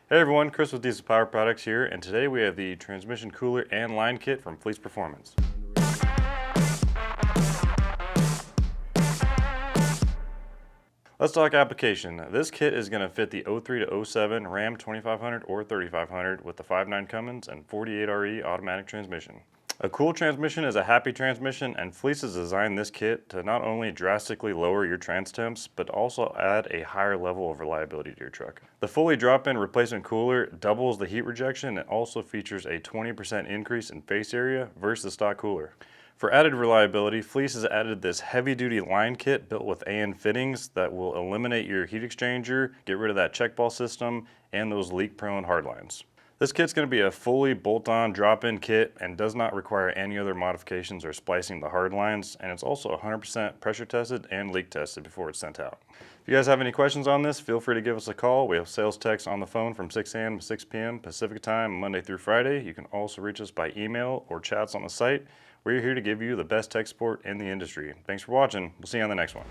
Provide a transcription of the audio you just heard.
Hey everyone, Chris with Diesel Power Products here, and today we have the transmission cooler and line kit from Fleece Performance. Let's talk application. This kit is going to fit the 03 to 07 Ram 2500 or 3500 with the 5.9 Cummins and 48RE automatic transmission. A cool transmission is a happy transmission, and Fleece has designed this kit to not only drastically lower your trans temps, but also add a higher level of reliability to your truck. The fully drop-in replacement cooler doubles the heat rejection and also features a 20% increase in face area versus the stock cooler. For added reliability, Fleece has added this heavy-duty line kit built with AN fittings that will eliminate your heat exchanger, get rid of that check ball system, and those leak-prone hardlines. This kit's going to be a fully bolt-on drop-in kit and does not require any other modifications or splicing the hard lines, and it's also 100% pressure tested and leak tested before it's sent out. If you guys have any questions on this, feel free to give us a call. We have sales techs on the phone from 6 a.m. to 6 p.m. Pacific time, Monday through Friday. You can also reach us by email or chats on the site. We're here to give you the best tech support in the industry. Thanks for watching. We'll see you on the next one.